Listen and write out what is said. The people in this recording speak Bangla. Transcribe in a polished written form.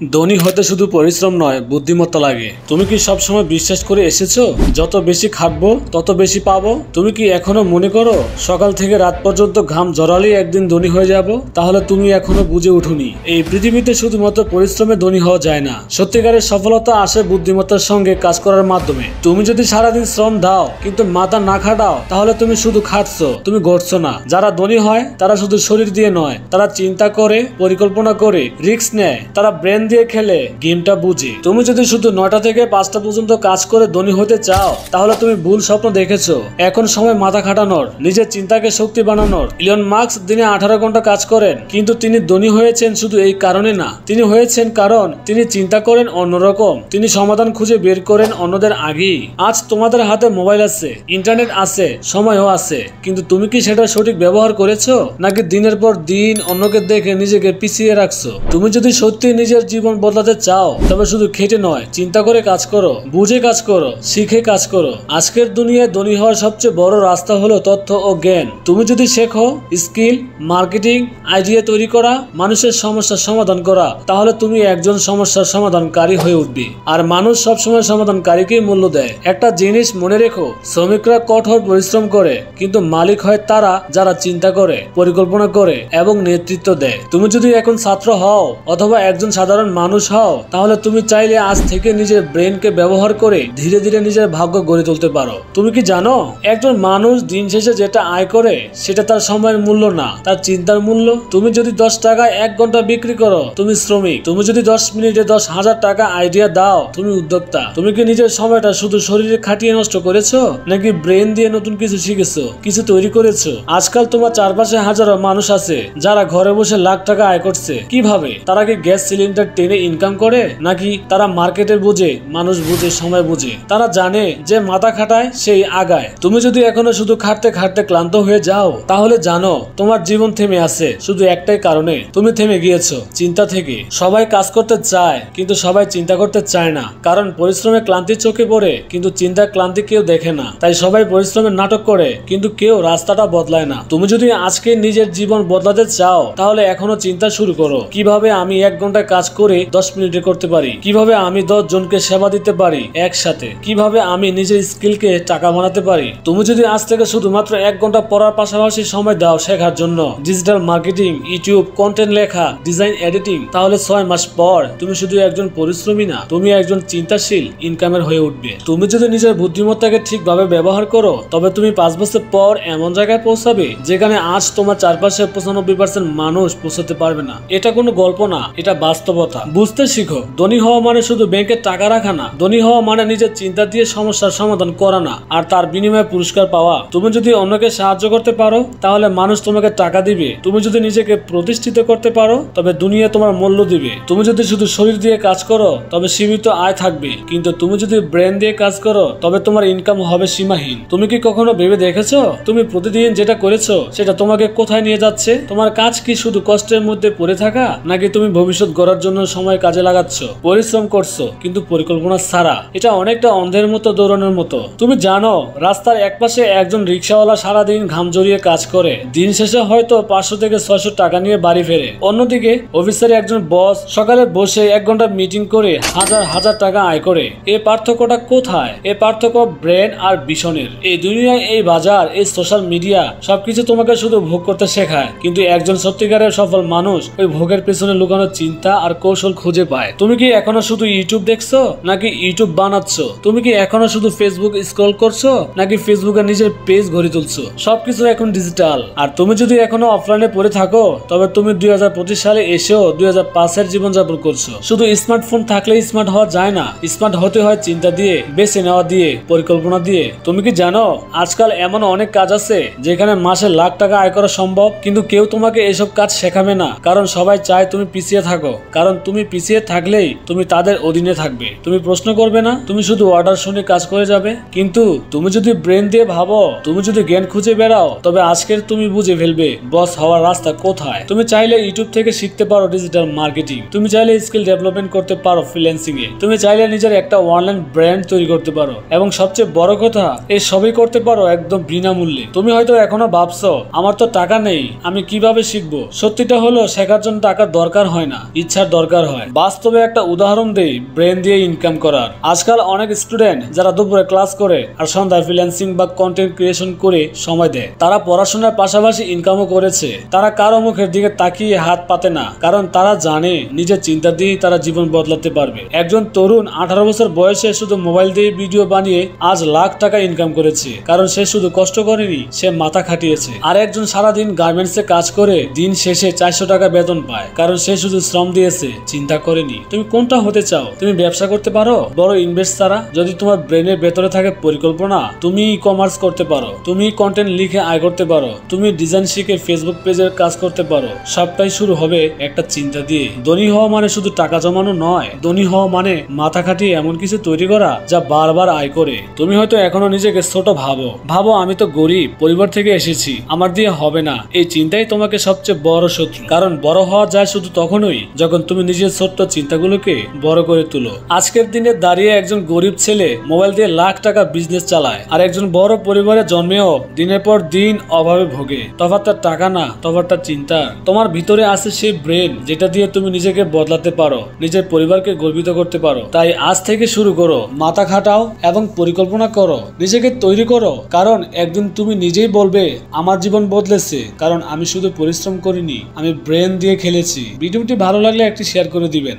ধনী হতে শুধু পরিশ্রম নয়, বুদ্ধিমত্তা লাগে। তুমি কি সব সময় বিশ্বাস করে এসেছো যত বেশি খাটবো তত বেশি পাবো? তুমি কি এখনো মনে করো সকাল থেকে রাত পর্যন্ত ঘাম ঝরালেই একদিন ধনী হয়ে যাব? তাহলে তুমি এখনো বুঝে উঠোনি এই পৃথিবীতে শুধুমাত্র পরিশ্রমে ধনী হওয়া যায় না। সত্যিকারের সফলতা আসে বুদ্ধিমত্তার সঙ্গে কাজ করার মাধ্যমে। তুমি যদি সারাদিন শ্রম দাও কিন্তু মাথা না খাটাও, তাহলে তুমি শুধু খাটছো, তুমি গড়ছো না। যারা ধনী হয় তারা শুধু শরীর দিয়ে নয়, তারা চিন্তা করে, পরিকল্পনা করে, রিস্ক নেয়, তারা ব্রেন দিয়ে খেলে, গেমটা বুঝে। তুমি যদি শুধু 9টা থেকে 5টা পর্যন্ত কাজ করে ধনী হতে চাও, তাহলে তুমি ভুল স্বপ্ন দেখেছো। এখন সময় মাথা খাটানোর, নিজের চিন্তাকে শক্তি বানানোর। ইলন মাস্ক দিনে 18 ঘন্টা কাজ করেন, কিন্তু তিনি ধনী হয়েছেন শুধু এই কারণে না। তিনি হয়েছেন কারণ তিনি চিন্তা করেন অন্যরকম, তিনি সমাধান খুঁজে বের করেন অন্যদের আগেই। আজ তোমাদের হাতে মোবাইল আছে, ইন্টারনেট আছে, সময়ও আছে, কিন্তু তুমি কি সেটা সঠিক ব্যবহার করেছো, নাকি দিনের পর দিন অন্যকে দেখে নিজেকে পিছিয়ে রাখছো? তুমি যদি সত্যি নিজের জীবন বদলাতে চাও, তবে শুধু খেটে নয়, চিন্তা করে কাজ করো, বুঝে কাজ করো, শিখে কাজ করো। আজকের দুনিয়ায় ধনী হওয়ার সবচেয়ে বড় রাস্তা হলো তথ্য ও জ্ঞান। তুমি যদি শেখো স্কিল, মার্কেটিং, আইডিয়া তৈরি করা, মানুষের সমস্যার সমাধান করা, তাহলে তুমি একজন সমস্যার সমাধানকারী হয়ে উঠবে। আর মানুষ সবসময় সমাধানকারীকেই মূল্য দেয়। একটা জিনিস মনে রেখো, শ্রমিকরা কঠোর পরিশ্রম করে, কিন্তু মালিক হয় তারা যারা চিন্তা করে, পরিকল্পনা করে এবং নেতৃত্ব দেয়। তুমি যদি এখন ছাত্র হও অথবা একজন সাধারণ মানুষ হও, তাহলে তুমি চাইলে আজ থেকে নিজের ব্রেনকে ব্যবহার করে ধীরে ধীরে নিজের ভাগ্য গড়ে তুলতে পারো। তুমি কি জানো একজন মানুষ দিন শেষে যেটা আয় করে সেটা তার সময়ের মূল্য না, তার চিন্তার মূল্য। তুমি যদি 10 টাকায় 1 ঘন্টা বিক্রি করো, তুমি শ্রমিক। তুমি যদি 10 মিনিটে 10,000 টাকা আইডিয়া দাও, তুমি উদ্যোক্তা। তুমি কি নিজের সময়টা শুধু শরীরে খাটিয়ে নষ্ট করেছো, নাকি ব্রেন দিয়ে নতুন কিছু শিখেছো, কিছু তৈরি করেছো? আজকাল তোমার চারপাশে হাজারো মানুষ আছে যারা ঘরে বসে লাখ টাকা আয় করছে। কিভাবে? তারা কি গ্যাস সিলিন্ডার টেনে ইনকাম করে, নাকি তারা মার্কেটে বুঝে, মানুষ বুঝে, সময় বুঝে? তারা জানে যে মাথা খাটায় সেই আগায়। তুমি যদি এখনো শুধু খাটতে খাটতে ক্লান্ত হয়ে যাও, তাহলে জানো তোমার জীবন থেমে আছে শুধু একটাই কারণে, তুমি থেমে গিয়েছো চিন্তা থেকে। সবাই কাজ করতে চায় কিন্তু সবাই চিন্তা করতে চায় না, কারণ পরিশ্রমে ক্লান্তি চোখে পড়ে কিন্তু চিন্তার ক্লান্তি কেউ দেখে না। তাই সবাই পরিশ্রমের নাটক করে কিন্তু কেউ রাস্তাটা বদলায় না। তুমি যদি আজকে নিজের জীবন বদলাতে চাও, তাহলে এখনো চিন্তা শুরু করো, কিভাবে আমি 1 ঘন্টা কাজ করে 10 মিনিটে করতে পারি, কিভাবে আমি 10 জনকে সেবা দিতে পারি একসাথে, কিভাবে আমি নিজের স্কিলকে টাকা বানাতে পারি। তুমি যদি আজ থেকে শুধুমাত্র 1 ঘন্টা পড়ার পাশাপাশি সময় দাও শেখার জন্য, ডিজিটাল মার্কেটিং, ইউটিউব কন্টেন্ট লেখা, ডিজাইন এডিটিং, তাহলে 6 মাস পর তুমি শুধু একজন পরিশ্রমী না, তুমি একজন চিন্তাশীল ইনকামের হয়ে উঠবে। তুমি যদি নিজের বুদ্ধিমত্তাকে ঠিকভাবে ব্যবহার করো, তবে তুমি 5 বছর পর এমন জায়গায় পৌঁছাবে যেখানে আজ তোমার চারপাশে 95% মানুষ পৌঁছতে পারবে না। এটা কোনো গল্প না, এটা বাস্তবতা। বুঝতে শিখো, ধনী হওয়া মানে শুধু ব্যাংকে টাকা রাখা না, ধনী হওয়া মানে নিজের চিন্তা দিয়ে সমস্যার সমাধান করা না, আর তার বিনিময়ে পুরস্কার পাওয়া। তুমি যদি অন্যকে সাহায্য করতে পারো, তাহলে মানুষ তোমাকে টাকা দিবে। তুমি যদি নিজেকে প্রতিষ্ঠিত করতে পারো, তবে দুনিয়া তোমার মূল্য দিবে। তুমি যদি শুধু শরীর দিয়ে কাজ করো, তবে সীমিত আয় থাকবে, কিন্তু তুমি যদি ব্রেন দিয়ে কাজ করো, তবে তোমার ইনকাম হবে সীমাহীন। তুমি কি কখনো ভেবে দেখেছো তুমি প্রতিদিন যেটা করেছো সেটা তোমাকে কোথায় নিয়ে যাচ্ছে? তোমার কাজ কি শুধু কষ্টের মধ্যে পড়ে থাকা, নাকি তুমি ভবিষ্যৎ গড়ার জন্য সময় কাজে লাগাচ্ছ? পরিশ্রম করছো কিন্তু পরিকল্পনা ছাড়া। এটা অনেকটা অন্ধের মতো দৌড়ানোর মতো। তুমি জানো রাস্তার একপাশে একজন রিক্সাওয়ালা সারাদিন ঘাম জড়িয়ে কাজ করে, দিন শেষে হয়তো 500 থেকে 600 টাকা নিয়ে বাড়ি ফেরে। অন্যদিকে অফিসের একজন বস সকালে বসে 1 ঘন্টা মিটিং করে হাজার হাজার টাকা আয় করে। এই পার্থক্যটা কোথায়? এই পার্থক্য ব্রেন আর ভিশনের। এই দুনিয়ায়, এই বাজার, এই সোশ্যাল মিডিয়া সবকিছু তোমাকে শুধু ভোগ করতে শেখায়, কিন্তু একজন সত্যিকারের সফল মানুষ ওই ভোগের পেছনে লুকানো চিন্তা আর কৌশল খুঁজে পায়। তুমি কি এখনো শুধু ইউটিউব দেখছো, নাকি ইউটিউব বানাচ্ছো? তুমি কি এখনো শুধু ফেসবুক স্ক্রল করছো, নাকি ফেসবুকে নিজের পেজ গড়ে তুলছো? সবকিছু এখন ডিজিটাল। আর তুমি যদি এখনো অফলাইনে পড়ে থাকো, তবে তুমি 2025 সালে এসেও 2005-এর জীবনযাপন করছো। শুধু স্মার্টফোন থাকলেই স্মার্ট হওয়া যায় না, স্মার্ট হতে হয় চিন্তা দিয়ে, বেছে নেওয়া দিয়ে, পরিকল্পনা দিয়ে। তুমি কি জানো আজকাল এমন অনেক কাজ আছে যেখানে মাসে লাখ টাকা আয় করা সম্ভব, কিন্তু কেউ তোমাকে এসব কাজ শেখাবে না, কারণ সবাই চায় তুমি পিছিয়ে থাকো। কারণ তুমি পিছিয়ে থাকলেই তুমি তাদের অধীনে থাকবে। তুমি প্রশ্ন করবে না, তুমি শুধু অর্ডার শুনে কাজ করে যাবে। কিন্তু তুমি যদি ব্রেন দিয়ে ভাবো, তুমি যদি জ্ঞান খুঁজে বেড়াও, তবে আজকের তুমি বুঝে ফেলবে বস হওয়ার রাস্তা কোথায়। তুমি চাইলে ইউটিউব থেকে শিখতে পারো ডিজিটাল মার্কেটিং, তুমি চাইলে স্কিল ডেভেলপমেন্ট করতে পারো ফ্রিল্যান্সিং এ, তুমি চাইলে নিজের একটা অনলাইন ব্র্যান্ড তৈরি করতে পারো, এবং সবচেয়ে বড় কথা, এই সবই করতে পারো একদম বিনামূল্যে। তুমি হয়তো এখনো ভাবছো আমার তো টাকা নেই, আমি কিভাবে শিখবো? সত্যিটা হলো শেখার জন্য টাকার দরকার হয় না, ইচ্ছার দরকার দরকার হয়। বাস্তবে একটা উদাহরণ দেই ব্রেন দিয়ে ইনকাম করার। আজকাল অনেক স্টুডেন্ট যারা দুপুরে ক্লাস করে আর সন্ধ্যায় ফ্রিল্যান্সিং বা কন্টেন্ট ক্রিয়েশন করে সময় দেয়, তারা পড়াশোনার পাশাপাশি ইনকামও করেছে। তারা কারো মুখের দিকে তাকিয়ে হাত পাতে না, কারণ তারা জানে নিজের চিন্তা দিয়েই তারা জীবন বদলাতে পারবে। একজন তরুণ 18 বছর বয়সে শুধু মোবাইল দিয়ে ভিডিও বানিয়ে আজ লাখ টাকা ইনকাম করেছে, কারণ সে শুধু কষ্ট করেনি, সে মাথা খাটিয়েছে। আর একজন সারাদিন গার্মেন্টসে কাজ করে দিন শেষে 400 টাকা বেতন পায়, কারণ সে শুধু শ্রম দিয়েছে, চিন্তা করেনি। তুমি কোনটা হতে চাও? তুমি ব্যবসা করতে পারো বড় ইনভেস্ট ছাড়া? যদি তোমার ব্রেনের ভেতরে থাকে পরিকল্পনা, তুমি ই কমার্স করতে পারো, তুমি কন্টেন্ট লিখে আয় করতে পারো, তুমি ডিজাইন শিখে ফেসবুক পেজের কাজ করতে পারো। সবটাই শুরু হবে একটা চিন্তা দিয়ে। ধনী হওয়া মানে শুধু টাকা জমানো নয়, ধনী হওয়া মানে মাথা খাটিয়ে এমন কিছু তৈরি করা যা বারবার আয় করে। তুমি হয়তো এখনো নিজেকে ছোট ভাবো আমি তো গরিব পরিবার থেকে এসেছি, আমার দিয়ে হবে না। এই চিন্তাই তোমাকে সবচেয়ে বড় শত্রু, কারণ বড় হওয়া যায় শুধু তখনই যখন তুমি নিজের ছোট্ট চিন্তাগুলোকে বড় করে তুলো। আজকের দিনে দাঁড়িয়ে একজন গরিব ছেলে মোবাইল দিয়ে লাখ টাকা বিজনেস চালায়, আর একজন বড় পরিবারে জন্মেও দিনের পর দিন অভাবে ভোগে। তফাৎটা টাকা না, তফাৎটা চিন্তা। তোমার ভিতরে আছে সেই ব্রেন যেটা দিয়ে তুমি নিজেকে বদলাতে পারো, নিজের পরিবারকে গর্বিত করতে পারো। তাই আজ থেকে শুরু করো, মাথা খাটাও এবং পরিকল্পনা করো, নিজেকে তৈরি করো, কারণ একদিন তুমি নিজেই বলবে আমার জীবন বদলেছে, কারণ আমি শুধু পরিশ্রম করিনি, আমি ব্রেন দিয়ে খেলেছি। ভিডিওটি ভালো লাগলে একটি শেয়ার করে দিবেন।